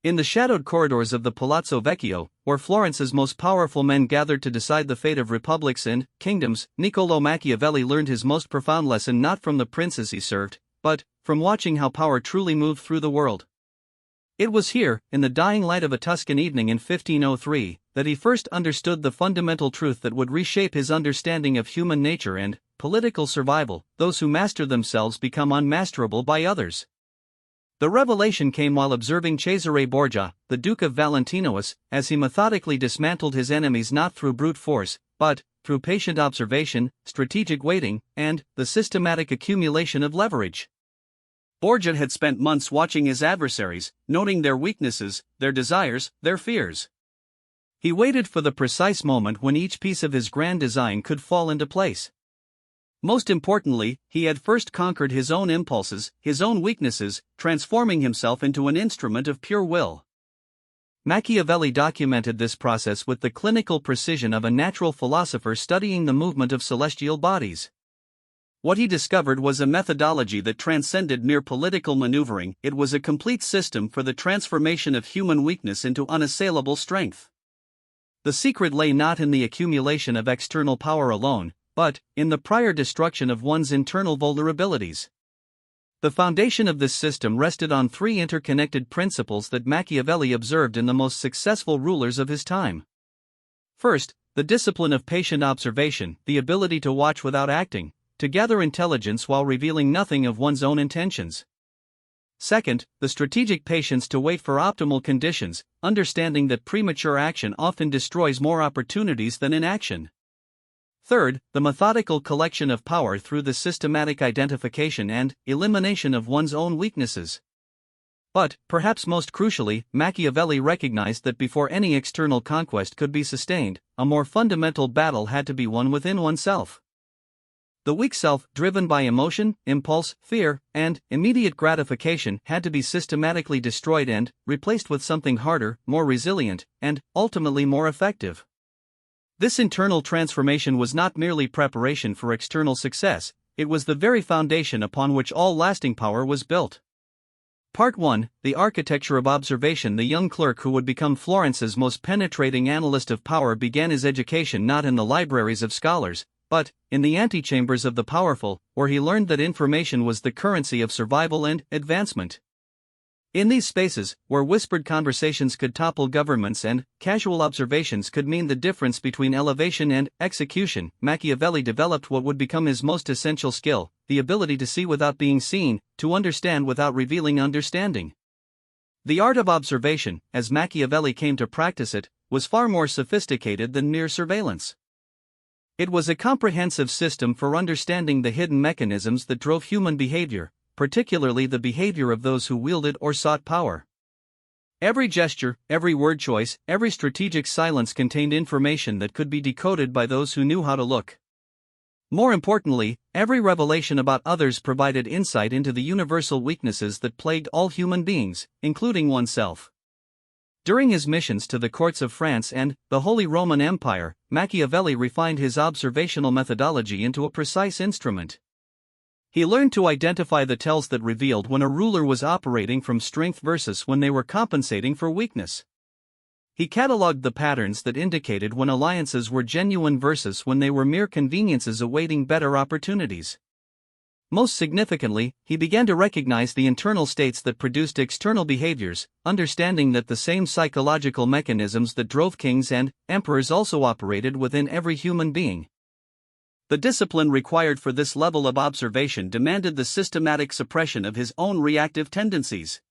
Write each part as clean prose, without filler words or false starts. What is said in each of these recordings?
In the shadowed corridors of the Palazzo Vecchio, where Florence's most powerful men gathered to decide the fate of republics and kingdoms, Niccolò Machiavelli learned his most profound lesson not from the princes he served, but from watching how power truly moved through the world. It was here, in the dying light of a Tuscan evening in 1503, that he first understood the fundamental truth that would reshape his understanding of human nature and political survival: those who master themselves become unmasterable by others. The revelation came while observing Cesare Borgia, the Duke of Valentinois, as he methodically dismantled his enemies not through brute force, but through patient observation, strategic waiting, and the systematic accumulation of leverage. Borgia had spent months watching his adversaries, noting their weaknesses, their desires, their fears. He waited for the precise moment when each piece of his grand design could fall into place. Most importantly, he had first conquered his own impulses, his own weaknesses, transforming himself into an instrument of pure will. Machiavelli documented this process with the clinical precision of a natural philosopher studying the movement of celestial bodies. What he discovered was a methodology that transcended mere political maneuvering. It was a complete system for the transformation of human weakness into unassailable strength. The secret lay not in the accumulation of external power alone, but in the prior destruction of one's internal vulnerabilities. The foundation of this system rested on three interconnected principles that Machiavelli observed in the most successful rulers of his time. First, the discipline of patient observation, the ability to watch without acting, to gather intelligence while revealing nothing of one's own intentions. Second, the strategic patience to wait for optimal conditions, understanding that premature action often destroys more opportunities than inaction. Third, the methodical collection of power through the systematic identification and elimination of one's own weaknesses. But, perhaps most crucially, Machiavelli recognized that before any external conquest could be sustained, a more fundamental battle had to be won within oneself. The weak self, driven by emotion, impulse, fear, and immediate gratification, had to be systematically destroyed and replaced with something harder, more resilient, and ultimately more effective. This internal transformation was not merely preparation for external success, it was the very foundation upon which all lasting power was built. Part 1: The Architecture of Observation. The young clerk who would become Florence's most penetrating analyst of power began his education not in the libraries of scholars, but in the antechambers of the powerful, where he learned that information was the currency of survival and advancement. In these spaces, where whispered conversations could topple governments and casual observations could mean the difference between elevation and execution, Machiavelli developed what would become his most essential skill: the ability to see without being seen, to understand without revealing understanding. The art of observation, as Machiavelli came to practice it, was far more sophisticated than mere surveillance. It was a comprehensive system for understanding the hidden mechanisms that drove human behavior, particularly the behavior of those who wielded or sought power. Every gesture, every word choice, every strategic silence contained information that could be decoded by those who knew how to look. More importantly, every revelation about others provided insight into the universal weaknesses that plagued all human beings, including oneself. During his missions to the courts of France and the Holy Roman Empire, Machiavelli refined his observational methodology into a precise instrument. He learned to identify the tells that revealed when a ruler was operating from strength versus when they were compensating for weakness. He catalogued the patterns that indicated when alliances were genuine versus when they were mere conveniences awaiting better opportunities. Most significantly, he began to recognize the internal states that produced external behaviors, understanding that the same psychological mechanisms that drove kings and emperors also operated within every human being. The discipline required for this level of observation demanded the systematic suppression of his own reactive tendencies.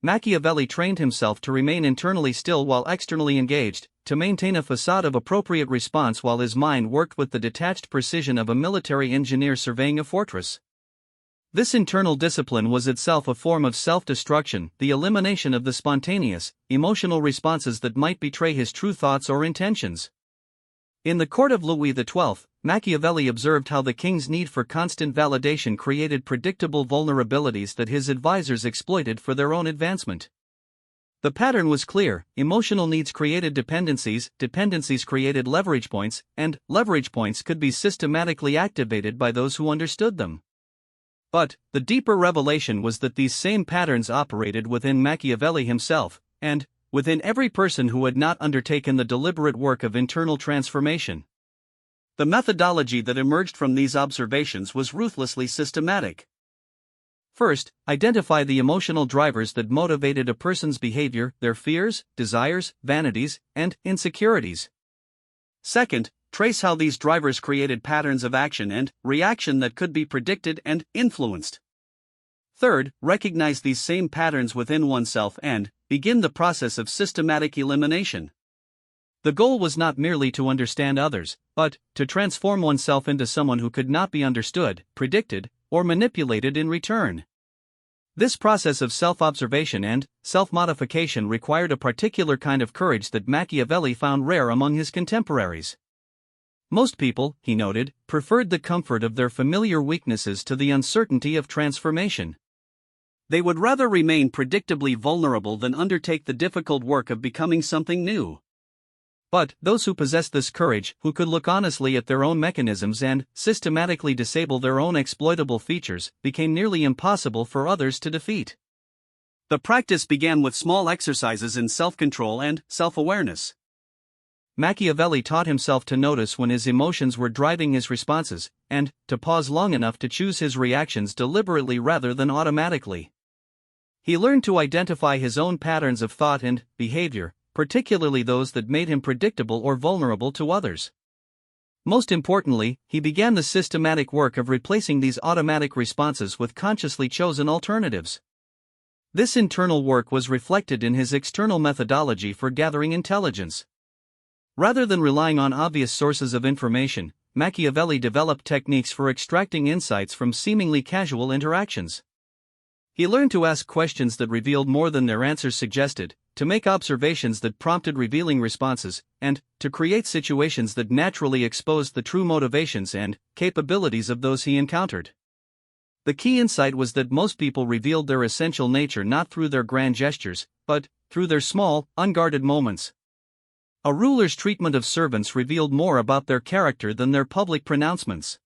Machiavelli trained himself to remain internally still while externally engaged, to maintain a facade of appropriate response while his mind worked with the detached precision of a military engineer surveying a fortress. This internal discipline was itself a form of self-destruction, the elimination of the spontaneous, emotional responses that might betray his true thoughts or intentions. In the court of Louis XII, Machiavelli observed how the king's need for constant validation created predictable vulnerabilities that his advisors exploited for their own advancement. The pattern was clear: emotional needs created dependencies, dependencies created leverage points, and leverage points could be systematically activated by those who understood them. But the deeper revelation was that these same patterns operated within Machiavelli himself, and within every person who had not undertaken the deliberate work of internal transformation. The methodology that emerged from these observations was ruthlessly systematic. First, identify the emotional drivers that motivated a person's behavior, their fears, desires, vanities, and insecurities. Second, trace how these drivers created patterns of action and reaction that could be predicted and influenced. Third, recognize these same patterns within oneself and begin the process of systematic elimination. The goal was not merely to understand others, but to transform oneself into someone who could not be understood, predicted, or manipulated in return. This process of self-observation and self-modification required a particular kind of courage that Machiavelli found rare among his contemporaries. Most people, he noted, preferred the comfort of their familiar weaknesses to the uncertainty of transformation. They would rather remain predictably vulnerable than undertake the difficult work of becoming something new. But those who possessed this courage, who could look honestly at their own mechanisms and systematically disable their own exploitable features, became nearly impossible for others to defeat. The practice began with small exercises in self-control and self-awareness. Machiavelli taught himself to notice when his emotions were driving his responses, and to pause long enough to choose his reactions deliberately rather than automatically. He learned to identify his own patterns of thought and behavior, particularly those that made him predictable or vulnerable to others. Most importantly, he began the systematic work of replacing these automatic responses with consciously chosen alternatives. This internal work was reflected in his external methodology for gathering intelligence. Rather than relying on obvious sources of information, Machiavelli developed techniques for extracting insights from seemingly casual interactions. He learned to ask questions that revealed more than their answers suggested, to make observations that prompted revealing responses, and to create situations that naturally exposed the true motivations and capabilities of those he encountered. The key insight was that most people revealed their essential nature not through their grand gestures, but through their small, unguarded moments. A ruler's treatment of servants revealed more about their character than their public pronouncements.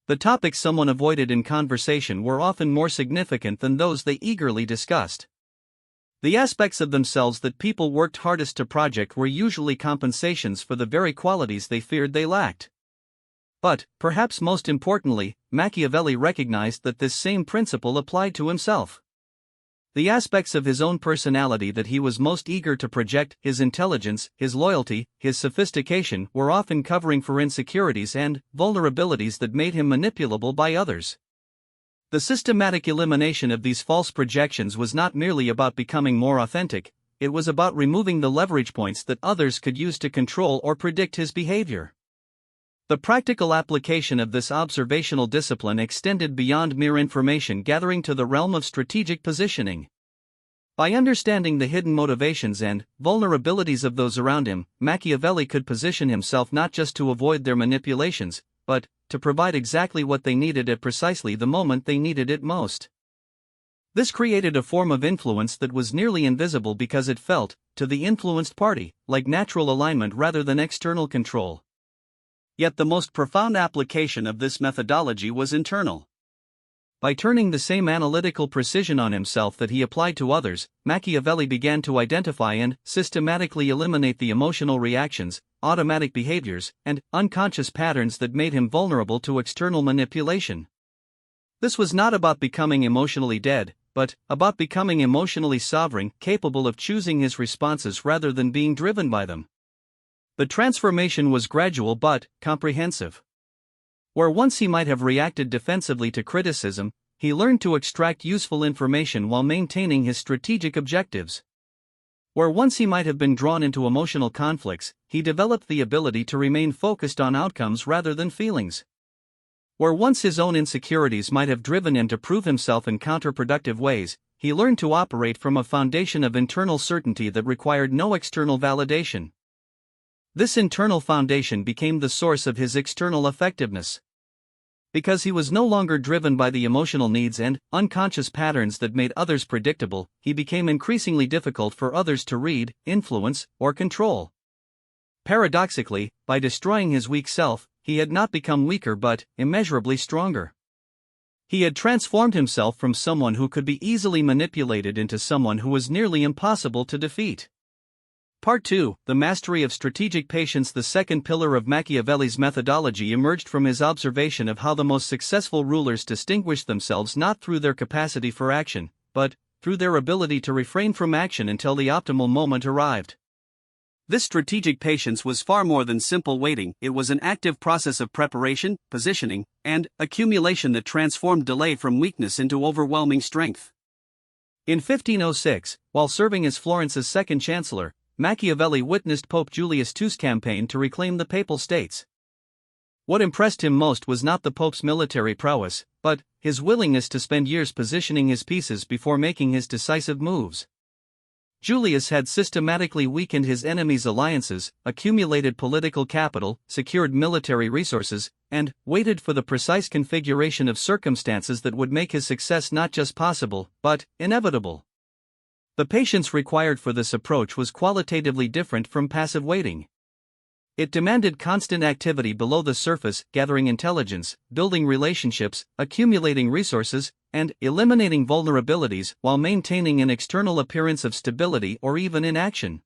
The topics someone avoided in conversation were often more significant than those they eagerly discussed. The aspects of themselves that people worked hardest to project were usually compensations for the very qualities they feared they lacked. But, perhaps most importantly, Machiavelli recognized that this same principle applied to himself. The aspects of his own personality that he was most eager to project, his intelligence, his loyalty, his sophistication, were often covering for insecurities and vulnerabilities that made him manipulable by others. The systematic elimination of these false projections was not merely about becoming more authentic, it was about removing the leverage points that others could use to control or predict his behavior. The practical application of this observational discipline extended beyond mere information gathering to the realm of strategic positioning. By understanding the hidden motivations and vulnerabilities of those around him, Machiavelli could position himself not just to avoid their manipulations, but to provide exactly what they needed at precisely the moment they needed it most. This created a form of influence that was nearly invisible because it felt, to the influenced party, like natural alignment rather than external control. Yet the most profound application of this methodology was internal. By turning the same analytical precision on himself that he applied to others, Machiavelli began to identify and systematically eliminate the emotional reactions, automatic behaviors, and unconscious patterns that made him vulnerable to external manipulation. This was not about becoming emotionally dead, but about becoming emotionally sovereign, capable of choosing his responses rather than being driven by them. The transformation was gradual but comprehensive. Where once he might have reacted defensively to criticism, he learned to extract useful information while maintaining his strategic objectives. Where once he might have been drawn into emotional conflicts, he developed the ability to remain focused on outcomes rather than feelings. Where once his own insecurities might have driven him to prove himself in counterproductive ways, he learned to operate from a foundation of internal certainty that required no external validation. This internal foundation became the source of his external effectiveness. Because he was no longer driven by the emotional needs and unconscious patterns that made others predictable, he became increasingly difficult for others to read, influence, or control. Paradoxically, by destroying his weak self, he had not become weaker but immeasurably stronger. He had transformed himself from someone who could be easily manipulated into someone who was nearly impossible to defeat. Part 2, The Mastery of Strategic Patience. The second pillar of Machiavelli's methodology emerged from his observation of how the most successful rulers distinguished themselves not through their capacity for action, but through their ability to refrain from action until the optimal moment arrived. This strategic patience was far more than simple waiting. It was an active process of preparation, positioning, and accumulation that transformed delay from weakness into overwhelming strength. In 1506, while serving as Florence's second chancellor, Machiavelli witnessed Pope Julius II's campaign to reclaim the Papal States. What impressed him most was not the Pope's military prowess, but his willingness to spend years positioning his pieces before making his decisive moves. Julius had systematically weakened his enemies' alliances, accumulated political capital, secured military resources, and waited for the precise configuration of circumstances that would make his success not just possible, but inevitable. The patience required for this approach was qualitatively different from passive waiting. It demanded constant activity below the surface, gathering intelligence, building relationships, accumulating resources, and eliminating vulnerabilities while maintaining an external appearance of stability or even inaction.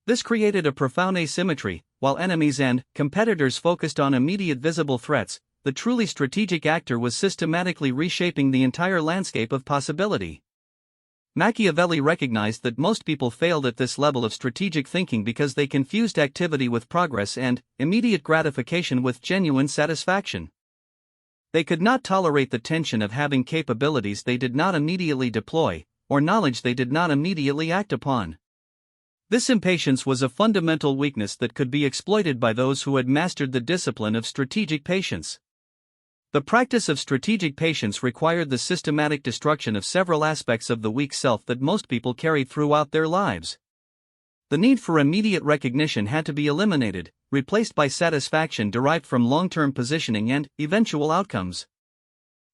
This created a profound asymmetry. While enemies and competitors focused on immediate visible threats, the truly strategic actor was systematically reshaping the entire landscape of possibility. Machiavelli recognized that most people failed at this level of strategic thinking because they confused activity with progress and immediate gratification with genuine satisfaction. They could not tolerate the tension of having capabilities they did not immediately deploy, or knowledge they did not immediately act upon. This impatience was a fundamental weakness that could be exploited by those who had mastered the discipline of strategic patience. The practice of strategic patience required the systematic destruction of several aspects of the weak self that most people carried throughout their lives. The need for immediate recognition had to be eliminated, replaced by satisfaction derived from long-term positioning and eventual outcomes.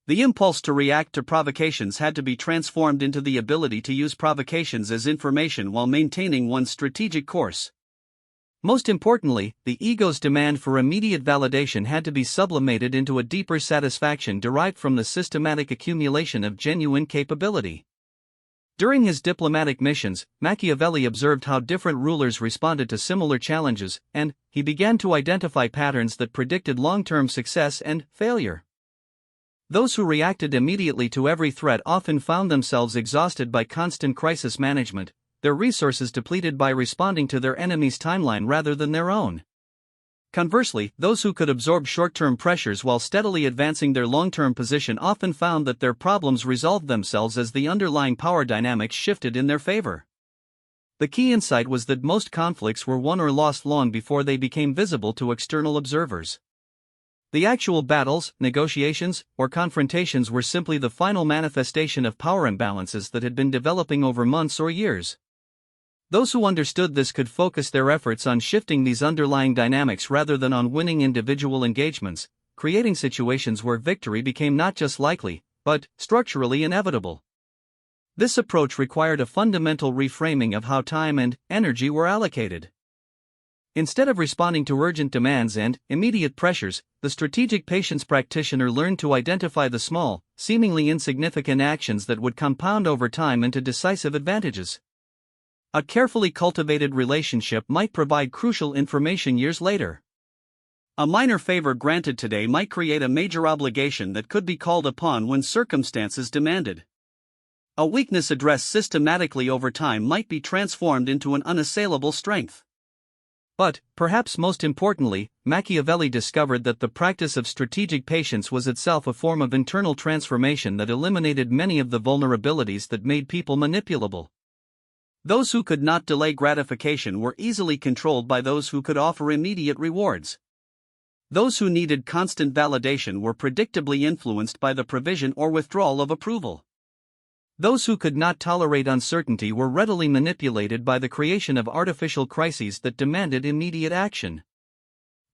The impulse to react to provocations had to be transformed into the ability to use provocations as information while maintaining one's strategic course. Most importantly, the ego's demand for immediate validation had to be sublimated into a deeper satisfaction derived from the systematic accumulation of genuine capability. During his diplomatic missions, Machiavelli observed how different rulers responded to similar challenges, and he began to identify patterns that predicted long-term success and failure. Those who reacted immediately to every threat often found themselves exhausted by constant crisis management, their resources depleted by responding to their enemy's timeline rather than their own. Conversely, those who could absorb short-term pressures while steadily advancing their long-term position often found that their problems resolved themselves as the underlying power dynamics shifted in their favor. The key insight was that most conflicts were won or lost long before they became visible to external observers. The actual battles, negotiations, or confrontations were simply the final manifestation of power imbalances that had been developing over months or years. Those who understood this could focus their efforts on shifting these underlying dynamics rather than on winning individual engagements, creating situations where victory became not just likely, but structurally inevitable. This approach required a fundamental reframing of how time and energy were allocated. Instead of responding to urgent demands and immediate pressures, the strategic patience practitioner learned to identify the small, seemingly insignificant actions that would compound over time into decisive advantages. A carefully cultivated relationship might provide crucial information years later. A minor favor granted today might create a major obligation that could be called upon when circumstances demanded. A weakness addressed systematically over time might be transformed into an unassailable strength. But, perhaps most importantly, Machiavelli discovered that the practice of strategic patience was itself a form of internal transformation that eliminated many of the vulnerabilities that made people manipulable. Those who could not delay gratification were easily controlled by those who could offer immediate rewards. Those who needed constant validation were predictably influenced by the provision or withdrawal of approval. Those who could not tolerate uncertainty were readily manipulated by the creation of artificial crises that demanded immediate action.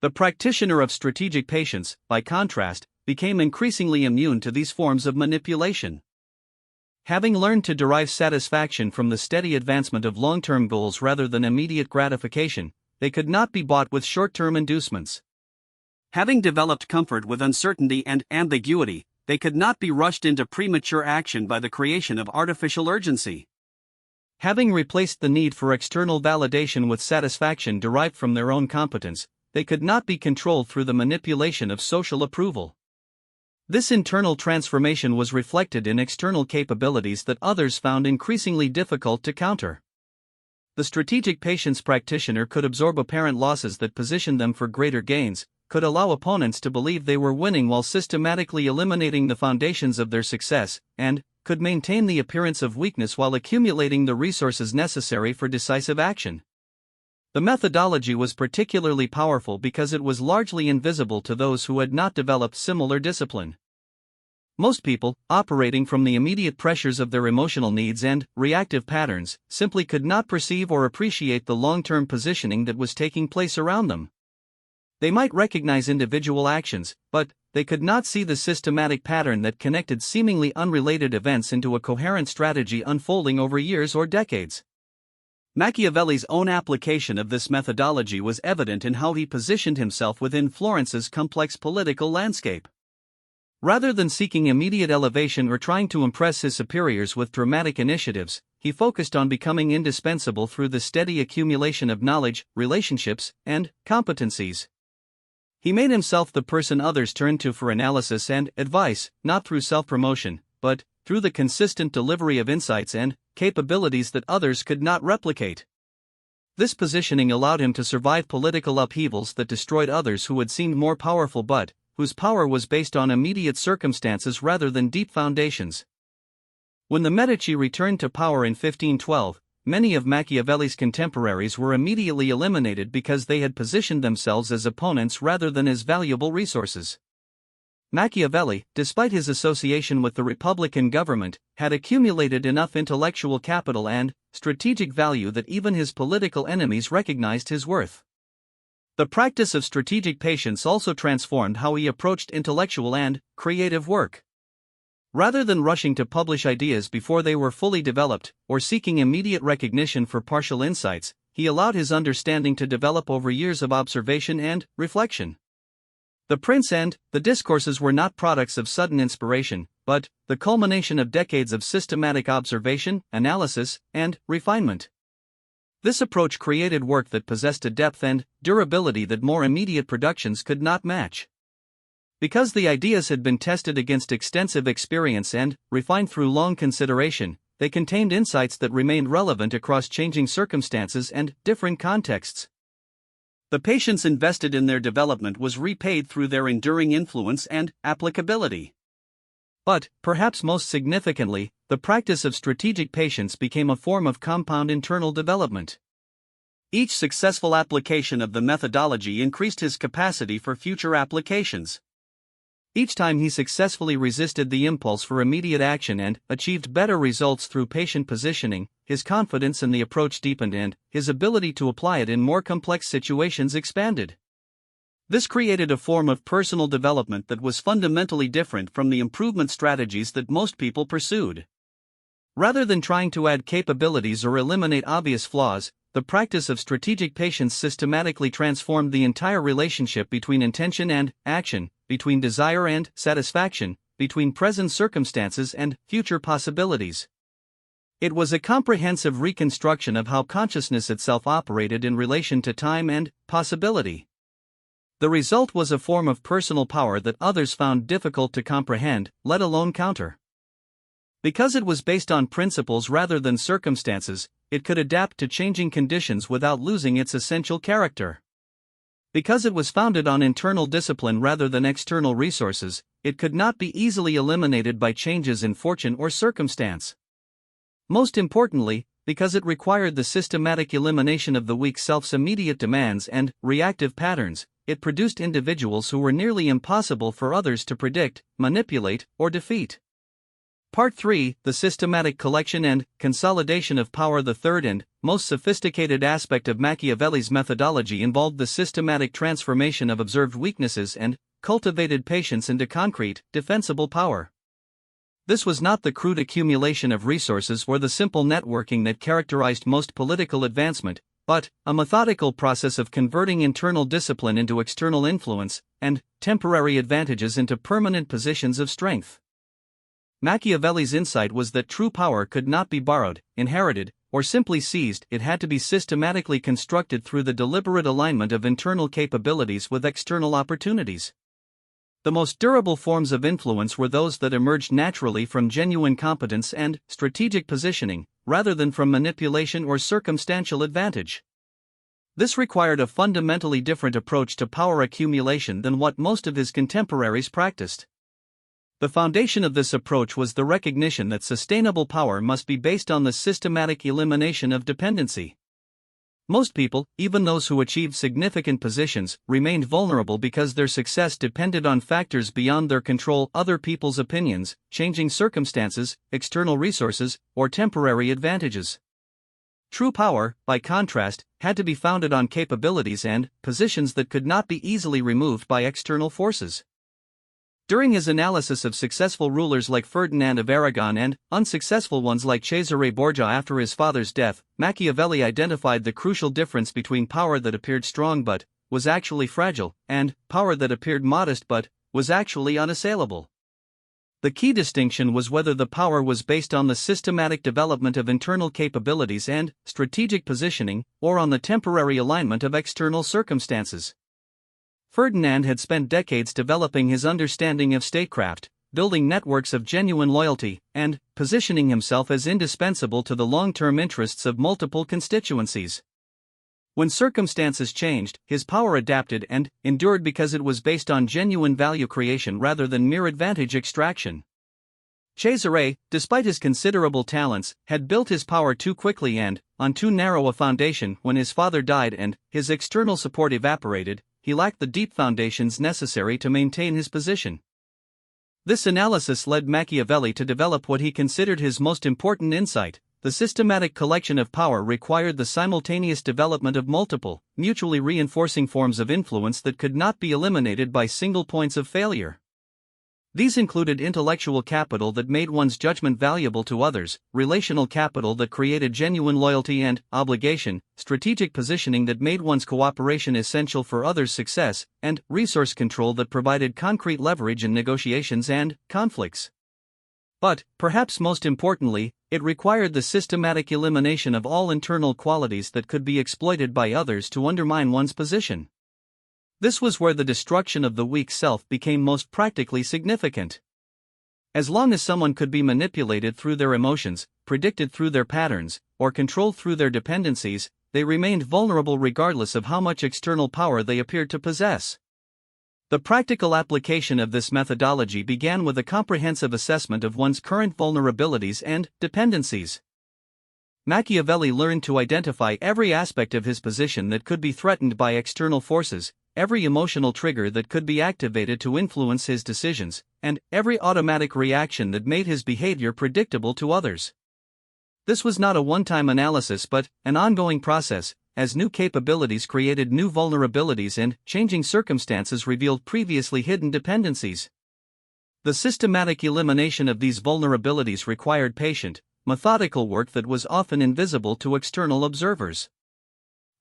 The practitioner of strategic patience, by contrast, became increasingly immune to these forms of manipulation. Having learned to derive satisfaction from the steady advancement of long-term goals rather than immediate gratification, they could not be bought with short-term inducements. Having developed comfort with uncertainty and ambiguity, they could not be rushed into premature action by the creation of artificial urgency. Having replaced the need for external validation with satisfaction derived from their own competence, they could not be controlled through the manipulation of social approval. This internal transformation was reflected in external capabilities that others found increasingly difficult to counter. The strategic patience practitioner could absorb apparent losses that positioned them for greater gains, could allow opponents to believe they were winning while systematically eliminating the foundations of their success, and could maintain the appearance of weakness while accumulating the resources necessary for decisive action. The methodology was particularly powerful because it was largely invisible to those who had not developed similar discipline. Most people, operating from the immediate pressures of their emotional needs and reactive patterns, simply could not perceive or appreciate the long-term positioning that was taking place around them. They might recognize individual actions, but they could not see the systematic pattern that connected seemingly unrelated events into a coherent strategy unfolding over years or decades. Machiavelli's own application of this methodology was evident in how he positioned himself within Florence's complex political landscape. Rather than seeking immediate elevation or trying to impress his superiors with dramatic initiatives, he focused on becoming indispensable through the steady accumulation of knowledge, relationships, and competencies. He made himself the person others turned to for analysis and advice, not through self-promotion, but through the consistent delivery of insights and capabilities that others could not replicate. This positioning allowed him to survive political upheavals that destroyed others who had seemed more powerful but whose power was based on immediate circumstances rather than deep foundations. When the Medici returned to power in 1512, many of Machiavelli's contemporaries were immediately eliminated because they had positioned themselves as opponents rather than as valuable resources. Machiavelli, despite his association with the Republican government, had accumulated enough intellectual capital and strategic value that even his political enemies recognized his worth. The practice of strategic patience also transformed how he approached intellectual and creative work. Rather than rushing to publish ideas before they were fully developed, or seeking immediate recognition for partial insights, he allowed his understanding to develop over years of observation and reflection. The Prince and the Discourses were not products of sudden inspiration, but the culmination of decades of systematic observation, analysis, and refinement. This approach created work that possessed a depth and durability that more immediate productions could not match. Because the ideas had been tested against extensive experience and refined through long consideration, they contained insights that remained relevant across changing circumstances and different contexts. The patience invested in their development was repaid through their enduring influence and applicability. But, perhaps most significantly, the practice of strategic patience became a form of compound internal development. Each successful application of the methodology increased his capacity for future applications. Each time he successfully resisted the impulse for immediate action and achieved better results through patient positioning, his confidence in the approach deepened and his ability to apply it in more complex situations expanded. This created a form of personal development that was fundamentally different from the improvement strategies that most people pursued. Rather than trying to add capabilities or eliminate obvious flaws, the practice of strategic patience systematically transformed the entire relationship between intention and action, between desire and satisfaction, between present circumstances and future possibilities. It was a comprehensive reconstruction of how consciousness itself operated in relation to time and possibility. The result was a form of personal power that others found difficult to comprehend, let alone counter. Because it was based on principles rather than circumstances, it could adapt to changing conditions without losing its essential character. Because it was founded on internal discipline rather than external resources, it could not be easily eliminated by changes in fortune or circumstance. Most importantly, because it required the systematic elimination of the weak self's immediate demands and reactive patterns, it produced individuals who were nearly impossible for others to predict, manipulate, or defeat. Part 3, the systematic collection and consolidation of power. The third and most sophisticated aspect of Machiavelli's methodology involved the systematic transformation of observed weaknesses and cultivated patience into concrete, defensible power. This was not the crude accumulation of resources or the simple networking that characterized most political advancement, but a methodical process of converting internal discipline into external influence, and temporary advantages into permanent positions of strength. Machiavelli's insight was that true power could not be borrowed, inherited, or simply seized. It had to be systematically constructed through the deliberate alignment of internal capabilities with external opportunities. The most durable forms of influence were those that emerged naturally from genuine competence and strategic positioning, rather than from manipulation or circumstantial advantage. This required a fundamentally different approach to power accumulation than what most of his contemporaries practiced. The foundation of this approach was the recognition that sustainable power must be based on the systematic elimination of dependency. Most people, even those who achieved significant positions, remained vulnerable because their success depended on factors beyond their control: other people's opinions, changing circumstances, external resources, or temporary advantages. True power, by contrast, had to be founded on capabilities and positions that could not be easily removed by external forces. During his analysis of successful rulers like Ferdinand of Aragon and unsuccessful ones like Cesare Borgia after his father's death, Machiavelli identified the crucial difference between power that appeared strong but was actually fragile, and power that appeared modest but was actually unassailable. The key distinction was whether the power was based on the systematic development of internal capabilities and strategic positioning, or on the temporary alignment of external circumstances. Ferdinand had spent decades developing his understanding of statecraft, building networks of genuine loyalty, and positioning himself as indispensable to the long-term interests of multiple constituencies. When circumstances changed, his power adapted and endured because it was based on genuine value creation rather than mere advantage extraction. Cesare, despite his considerable talents, had built his power too quickly and on too narrow a foundation. When his father died and his external support evaporated, he lacked the deep foundations necessary to maintain his position. This analysis led Machiavelli to develop what he considered his most important insight: the systematic collection of power required the simultaneous development of multiple, mutually reinforcing forms of influence that could not be eliminated by single points of failure. These included intellectual capital that made one's judgment valuable to others, relational capital that created genuine loyalty and obligation, strategic positioning that made one's cooperation essential for others' success, and resource control that provided concrete leverage in negotiations and conflicts. But, perhaps most importantly, it required the systematic elimination of all internal qualities that could be exploited by others to undermine one's position. This was where the destruction of the weak self became most practically significant. As long as someone could be manipulated through their emotions, predicted through their patterns, or controlled through their dependencies, they remained vulnerable regardless of how much external power they appeared to possess. The practical application of this methodology began with a comprehensive assessment of one's current vulnerabilities and dependencies. Machiavelli learned to identify every aspect of his position that could be threatened by external forces, every emotional trigger that could be activated to influence his decisions, and every automatic reaction that made his behavior predictable to others. This was not a one-time analysis but an ongoing process, as new capabilities created new vulnerabilities and changing circumstances revealed previously hidden dependencies. The systematic elimination of these vulnerabilities required patient, methodical work that was often invisible to external observers.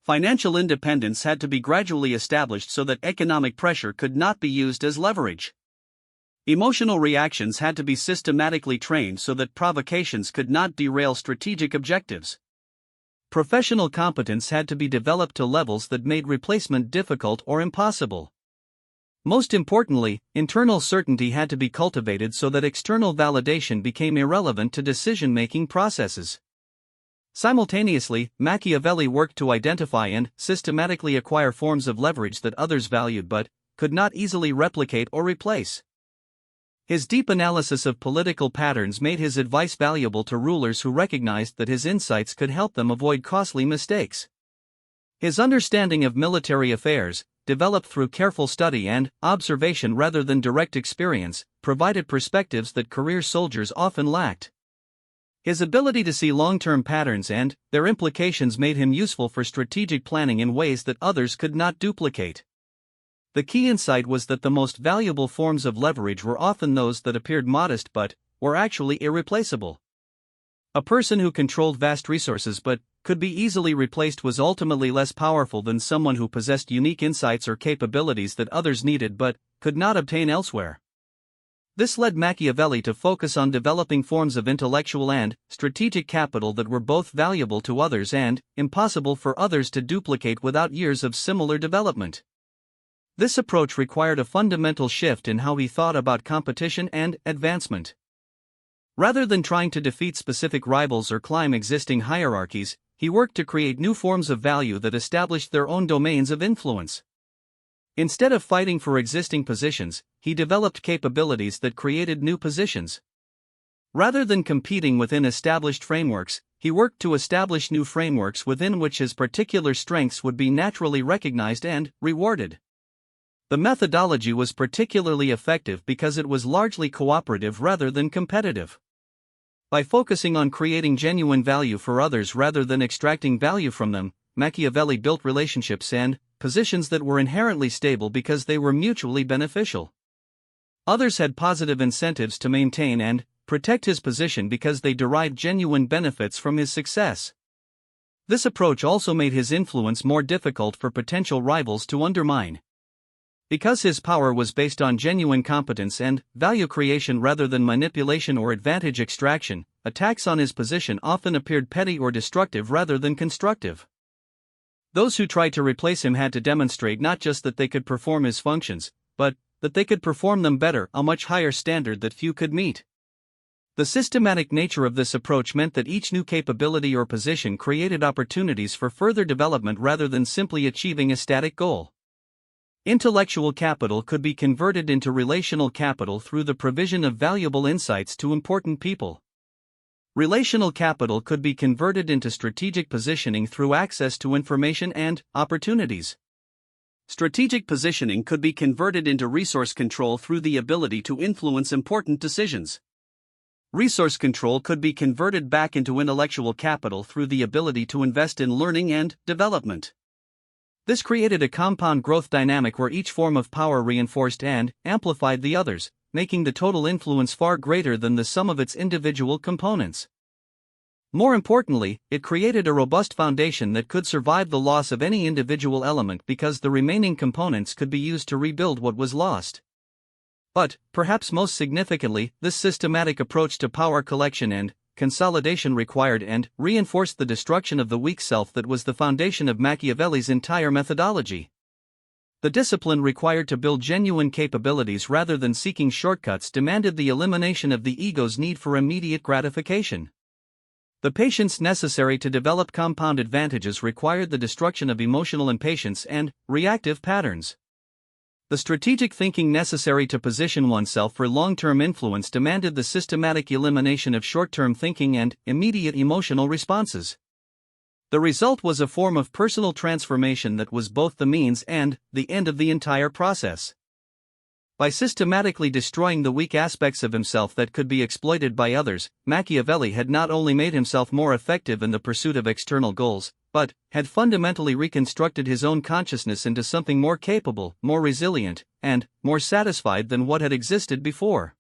Financial independence had to be gradually established so that economic pressure could not be used as leverage. Emotional reactions had to be systematically trained so that provocations could not derail strategic objectives. Professional competence had to be developed to levels that made replacement difficult or impossible. Most importantly, internal certainty had to be cultivated so that external validation became irrelevant to decision-making processes. Simultaneously, Machiavelli worked to identify and systematically acquire forms of leverage that others valued but could not easily replicate or replace. His deep analysis of political patterns made his advice valuable to rulers who recognized that his insights could help them avoid costly mistakes. His understanding of military affairs, developed through careful study and observation rather than direct experience, provided perspectives that career soldiers often lacked. His ability to see long-term patterns and their implications made him useful for strategic planning in ways that others could not duplicate. The key insight was that the most valuable forms of leverage were often those that appeared modest but were actually irreplaceable. A person who controlled vast resources but could be easily replaced was ultimately less powerful than someone who possessed unique insights or capabilities that others needed but could not obtain elsewhere. This led Machiavelli to focus on developing forms of intellectual and strategic capital that were both valuable to others and impossible for others to duplicate without years of similar development. This approach required a fundamental shift in how he thought about competition and advancement. Rather than trying to defeat specific rivals or climb existing hierarchies, he worked to create new forms of value that established their own domains of influence. Instead of fighting for existing positions, he developed capabilities that created new positions. Rather than competing within established frameworks, he worked to establish new frameworks within which his particular strengths would be naturally recognized and rewarded. The methodology was particularly effective because it was largely cooperative rather than competitive. By focusing on creating genuine value for others rather than extracting value from them, Machiavelli built relationships and positions that were inherently stable because they were mutually beneficial. Others had positive incentives to maintain and protect his position because they derived genuine benefits from his success. This approach also made his influence more difficult for potential rivals to undermine. Because his power was based on genuine competence and value creation rather than manipulation or advantage extraction, attacks on his position often appeared petty or destructive rather than constructive. Those who tried to replace him had to demonstrate not just that they could perform his functions, but that they could perform them better, a much higher standard that few could meet. The systematic nature of this approach meant that each new capability or position created opportunities for further development rather than simply achieving a static goal. Intellectual capital could be converted into relational capital through the provision of valuable insights to important people. Relational capital could be converted into strategic positioning through access to information and opportunities. Strategic positioning could be converted into resource control through the ability to influence important decisions. Resource control could be converted back into intellectual capital through the ability to invest in learning and development. This created a compound growth dynamic where each form of power reinforced and amplified the others, making the total influence far greater than the sum of its individual components. More importantly, it created a robust foundation that could survive the loss of any individual element because the remaining components could be used to rebuild what was lost. But, perhaps most significantly, this systematic approach to power collection and consolidation required and reinforced the destruction of the weak self that was the foundation of Machiavelli's entire methodology. The discipline required to build genuine capabilities rather than seeking shortcuts demanded the elimination of the ego's need for immediate gratification. The patience necessary to develop compound advantages required the destruction of emotional impatience and reactive patterns. The strategic thinking necessary to position oneself for long-term influence demanded the systematic elimination of short-term thinking and immediate emotional responses. The result was a form of personal transformation that was both the means and the end of the entire process. By systematically destroying the weak aspects of himself that could be exploited by others, Machiavelli had not only made himself more effective in the pursuit of external goals, but had fundamentally reconstructed his own consciousness into something more capable, more resilient, and more satisfied than what had existed before.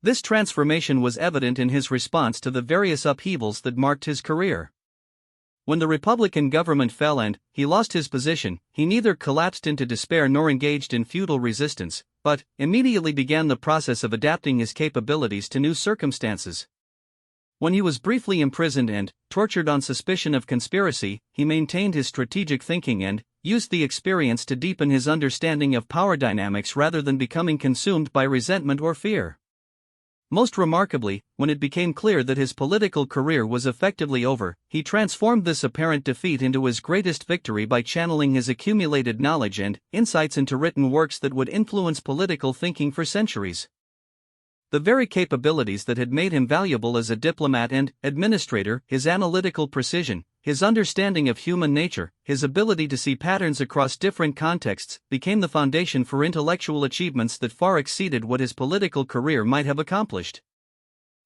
This transformation was evident in his response to the various upheavals that marked his career. When the Republican government fell and he lost his position, he neither collapsed into despair nor engaged in futile resistance, but immediately began the process of adapting his capabilities to new circumstances. When he was briefly imprisoned and tortured on suspicion of conspiracy, he maintained his strategic thinking and used the experience to deepen his understanding of power dynamics rather than becoming consumed by resentment or fear. Most remarkably, when it became clear that his political career was effectively over, he transformed this apparent defeat into his greatest victory by channeling his accumulated knowledge and insights into written works that would influence political thinking for centuries. The very capabilities that had made him valuable as a diplomat and administrator, his analytical precision, his understanding of human nature, his ability to see patterns across different contexts, became the foundation for intellectual achievements that far exceeded what his political career might have accomplished.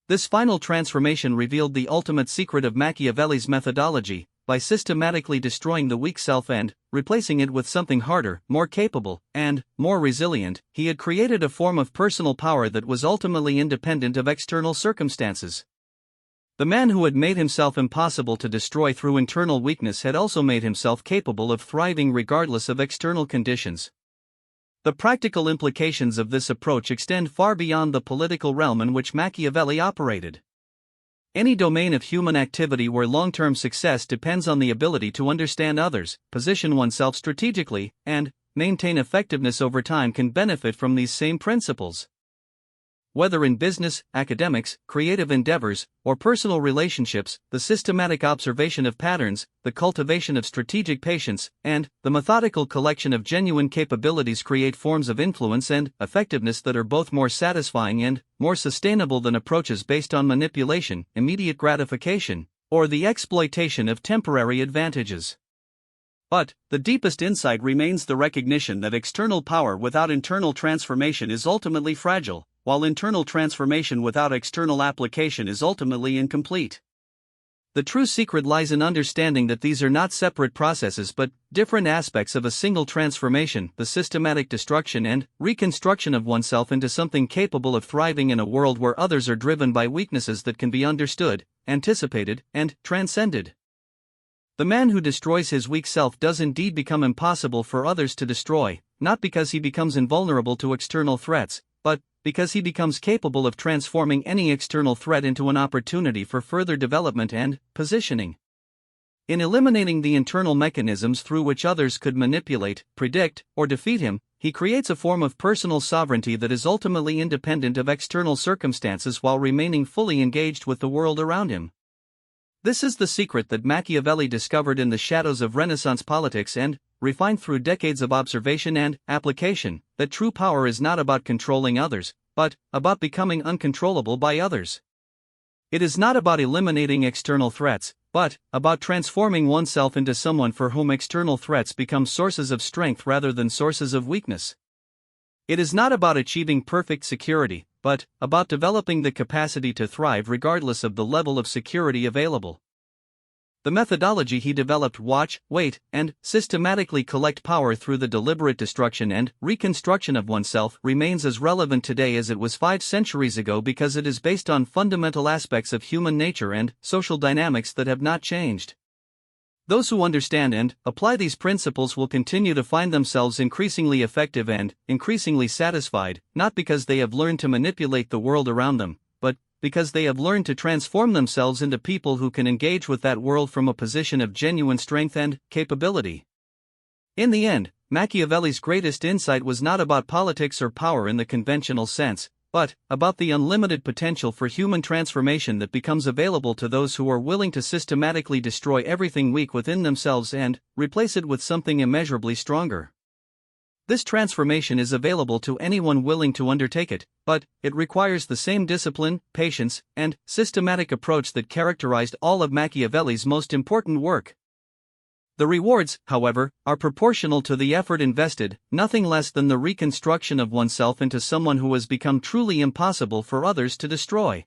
This final transformation revealed the ultimate secret of Machiavelli's methodology. By systematically destroying the weak self and replacing it with something harder, more capable, and more resilient, he had created a form of personal power that was ultimately independent of external circumstances. The man who had made himself impossible to destroy through internal weakness had also made himself capable of thriving regardless of external conditions. The practical implications of this approach extend far beyond the political realm in which Machiavelli operated. Any domain of human activity where long-term success depends on the ability to understand others, position oneself strategically, and maintain effectiveness over time can benefit from these same principles. Whether in business, academics, creative endeavors, or personal relationships, the systematic observation of patterns, the cultivation of strategic patience, and the methodical collection of genuine capabilities create forms of influence and effectiveness that are both more satisfying and more sustainable than approaches based on manipulation, immediate gratification, or the exploitation of temporary advantages. But the deepest insight remains the recognition that external power without internal transformation is ultimately fragile, while internal transformation without external application is ultimately incomplete. The true secret lies in understanding that these are not separate processes but different aspects of a single transformation, the systematic destruction and reconstruction of oneself into something capable of thriving in a world where others are driven by weaknesses that can be understood, anticipated, and transcended. The man who destroys his weak self does indeed become impossible for others to destroy, not because he becomes invulnerable to external threats, but because he becomes capable of transforming any external threat into an opportunity for further development and positioning. In eliminating the internal mechanisms through which others could manipulate, predict, or defeat him, he creates a form of personal sovereignty that is ultimately independent of external circumstances while remaining fully engaged with the world around him. This is the secret that Machiavelli discovered in the shadows of Renaissance politics and refined through decades of observation and application, that true power is not about controlling others, but about becoming uncontrollable by others. It is not about eliminating external threats, but about transforming oneself into someone for whom external threats become sources of strength rather than sources of weakness. It is not about achieving perfect security, but about developing the capacity to thrive regardless of the level of security available. The methodology he developed, watch, wait, and systematically collect power through the deliberate destruction and reconstruction of oneself, remains as relevant today as it was 5 centuries ago because it is based on fundamental aspects of human nature and social dynamics that have not changed. Those who understand and apply these principles will continue to find themselves increasingly effective and increasingly satisfied, not because they have learned to manipulate the world around them, but because they have learned to transform themselves into people who can engage with that world from a position of genuine strength and capability. In the end, Machiavelli's greatest insight was not about politics or power in the conventional sense, but about the unlimited potential for human transformation that becomes available to those who are willing to systematically destroy everything weak within themselves and replace it with something immeasurably stronger. This transformation is available to anyone willing to undertake it, but it requires the same discipline, patience, and systematic approach that characterized all of Machiavelli's most important work. The rewards, however, are proportional to the effort invested, nothing less than the reconstruction of oneself into someone who has become truly impossible for others to destroy.